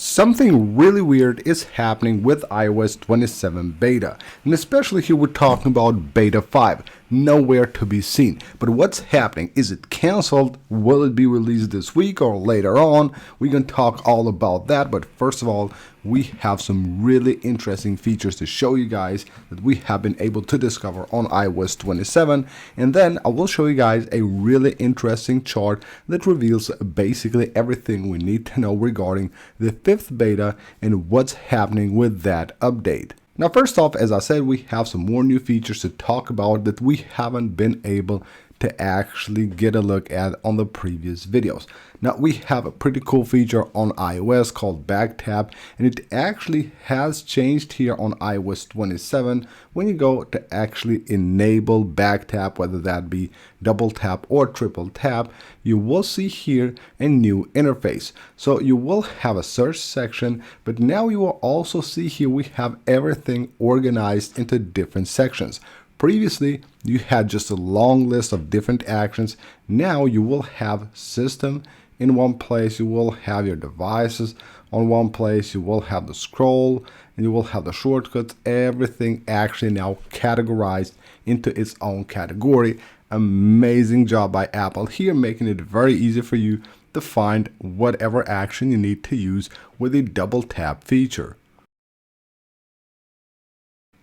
Something really weird is happening with iOS 27 beta, and especially here we're talking about beta 5, nowhere to be seen. But what's happening? Is it cancelled? Will it be released this week or later on? We're going to talk all about that, but first of all, we have some really interesting features to show you guys that we have been able to discover on iOS 27, and then I will show you guys a really interesting chart that reveals basically everything we need to know regarding the 5th beta and what's happening with that update. Now, first off, as I said, we have some more new features to talk about that we haven't been able to actually get a look at on the previous videos. Now, we have a pretty cool feature on iOS called back tap, and it actually has changed here on iOS 27 when you go to actually enable back tap, whether that be double tap or triple tap. You will see here a new interface. So you will have a search section, but now you will also see here we have everything organized into different sections. Previously, you had just a long list of different actions. Now you will have system in one place, you will have your devices on one place, you will have the scroll, and you will have the shortcuts, everything actually now categorized into its own category. Amazing job by Apple here, making it very easy for you to find whatever action you need to use with the double tap feature.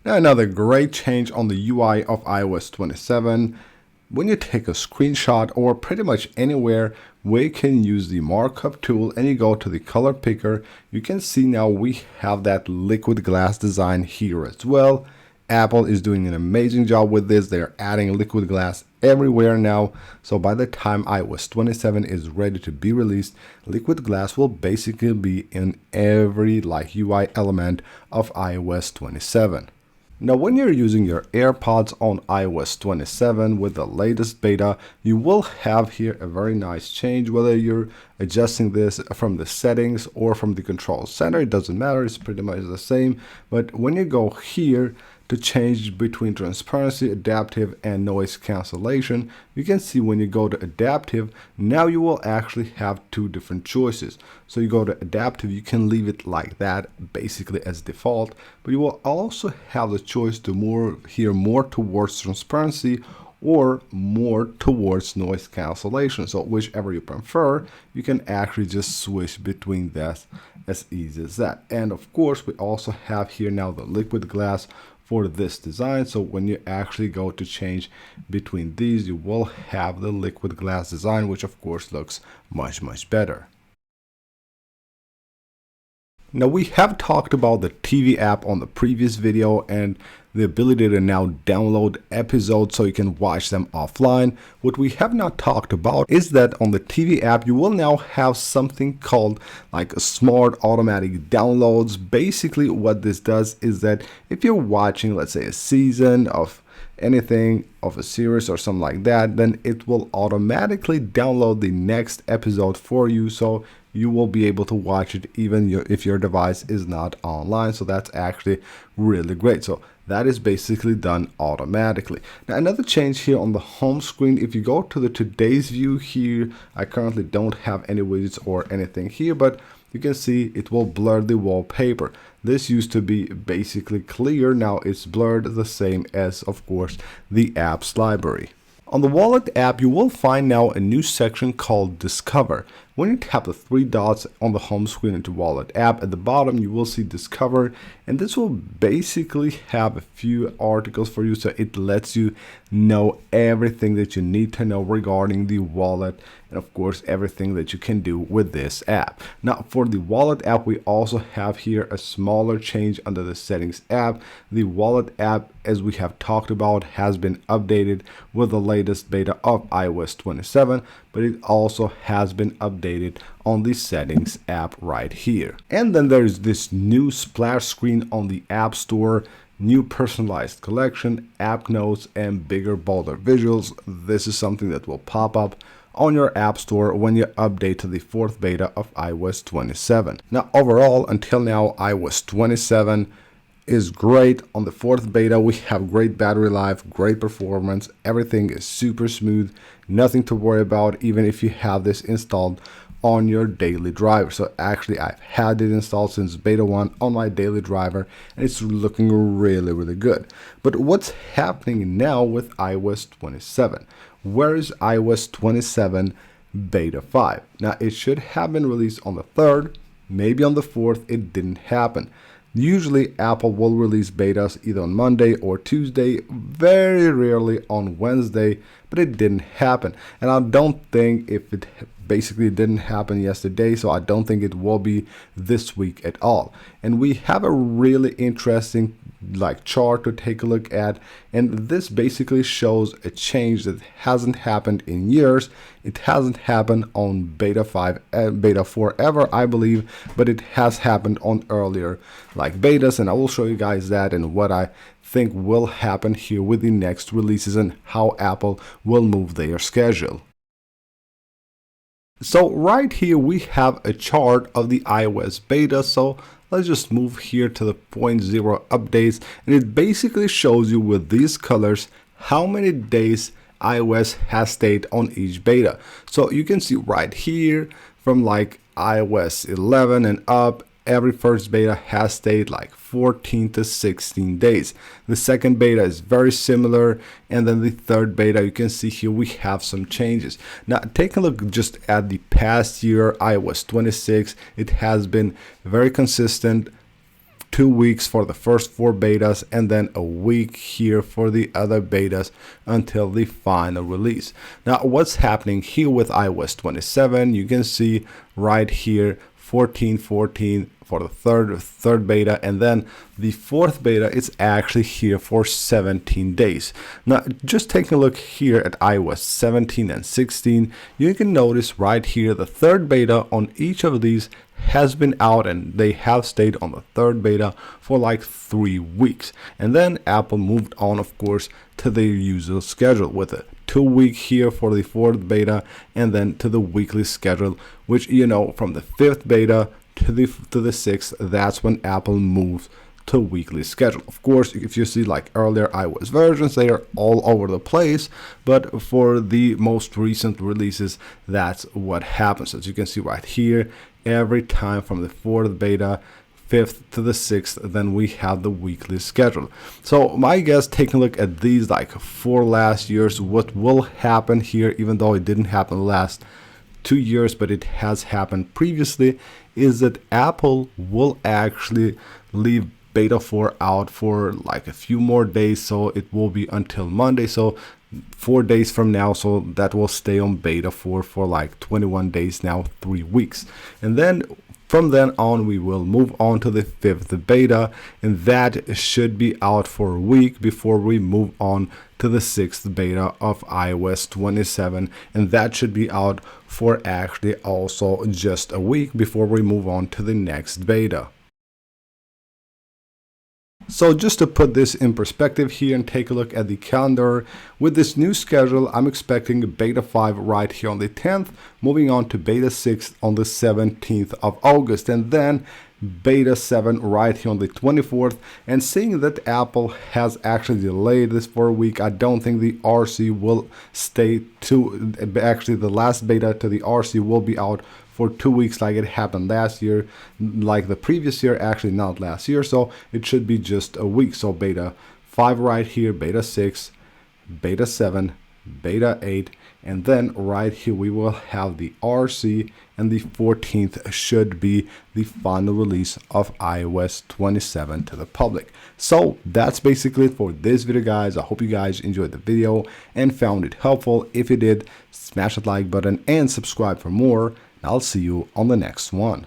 Now, another great change on the UI of iOS 27. When you take a screenshot or pretty much anywhere where you can use the markup tool and you go to the color picker, you can see now we have that liquid glass design here as well. Apple is doing an amazing job with this. They're adding liquid glass everywhere now. So by the time iOS 27 is ready to be released, liquid glass will basically be in every UI element of iOS 27. Now, when you're using your AirPods on iOS 27 with the latest beta, you will have here a very nice change. Whether you're adjusting this from the settings or from the control center, it doesn't matter, it's pretty much the same. But when you go here to change between transparency, adaptive, and noise cancellation, you can see when you go to adaptive, now you will actually have two different choices. So you go to adaptive, you can leave it like that, basically as default, but you will also have the choice to more towards transparency or more towards noise cancellation. So whichever you prefer, you can actually just switch between that as easy as that. And of course, we also have here now the liquid glass for this design. So when you actually go to change between these, you will have the liquid glass design, which of course looks much better. Now, we have talked about the TV app on the previous video and the ability to now download episodes so you can watch them offline. What we have not talked about is that on the TV app, you will now have something called like a smart automatic downloads. Basically, what this does is that if you're watching, let's say, a season of anything of a series or something like that, then it will automatically download the next episode for you, so you will be able to watch it even if your device is not online. So that's actually really great. So that is basically done automatically. Now, another change here on the home screen, if you go to the today's view here, I currently don't have any widgets or anything here, but you can see it will blur the wallpaper. This used to be basically clear, now it's blurred, the same as, of course, the apps library. On the Wallet app, you will find now a new section called Discover. When you tap the three dots on the home screen into Wallet app, at the bottom you will see Discover, and this will basically have a few articles for you, so it lets you know everything that you need to know regarding the wallet, and of course everything that you can do with this app. Now, for the Wallet app, we also have here a smaller change under the Settings app. The Wallet app, as we have talked about, has been updated with the latest beta of iOS 27, but it also has been updated on the Settings app right here. And then there's this new splash screen on the App Store, new personalized collection, app notes, and bigger, bolder visuals. This is something that will pop up on your App Store when you update to the 4th beta of iOS 27. Now, overall, until now, iOS 27 is great. On the 4th beta, we have great battery life, great performance, everything is super smooth, nothing to worry about even if you have this installed on your daily driver. So actually I've had it installed since beta 1 on my daily driver, and it's looking really good. But what's happening now with iOS 27? Where is iOS 27 beta 5? Now it should have been released on the 3rd, maybe on the 4th. It didn't happen. Usually Apple will release betas either on Monday or Tuesday, very rarely on Wednesday, but it didn't happen. And I don't think, if it basically didn't happen yesterday, so I don't think it will be this week at all. And we have a really interesting chart to take a look at, and this basically shows a change that hasn't happened in years. It hasn't happened on beta 5, beta 4 ever, I believe, but it has happened on earlier betas, and I will show you guys that and what I think will happen here with the next releases and how Apple will move their schedule. So right here we have a chart of the iOS beta. So let's just move here to the 0.0 updates, and it basically shows you with these colors how many days iOS has stayed on each beta. So you can see right here from iOS 11 and up, every first beta has stayed 14 to 16 days. The second beta is very similar, and then the third beta, you can see here we have some changes. Now take a look just at the past year, iOS 26. It has been very consistent. 2 weeks for the first 4 betas, and then a week here for the other betas until the final release. Now what's happening here with iOS 27, you can see right here 14 for the third beta, and then the fourth beta it's actually here for 17 days. Now just taking a look here at iOS 17 and 16, you can notice right here the third beta on each of these has been out, and they have stayed on the third beta for 3 weeks. And then Apple moved on, of course, to their usual schedule with a 2-week here for the fourth beta, and then to the weekly schedule, which from the 5th beta to the 6th, that's when Apple moves to weekly schedule. Of course, if you see earlier iOS versions, they are all over the place, but for the most recent releases, that's what happens. As you can see right here, every time from the 4th beta, 5th to the 6th, then we have the weekly schedule. So my guess, taking a look at these 4 last years, what will happen here, even though it didn't happen the last 2 years, but it has happened previously, is that Apple will actually leave beta 4 out for a few more days. So it will be until Monday, so 4 days from now. So that will stay on beta 4 for 21 days now, 3 weeks. And then from then on, we will move on to the 5th beta, and that should be out for a week before we move on to the 6th beta of iOS 27, and that should be out for actually also just a week before we move on to the next beta. So just to put this in perspective here and take a look at the calendar, with this new schedule, I'm expecting beta 5 right here on the 10th, moving on to beta 6 on the 17th of August, and then beta 7 right here on the 24th. And seeing that Apple has actually delayed this for a week, I don't think the RC will stay to, actually the last beta to the RC will be out for 2 weeks like it happened last year, like the previous year, actually not last year. So it should be just a week. So beta 5 right here, beta 6, beta 7, beta 8, and then right here we will have the RC, and the 14th should be the final release of iOS 27 to the public. So that's basically it for this video, guys. I hope you guys enjoyed the video and found it helpful. If you did, smash that like button and subscribe for more. I'll see you on the next one.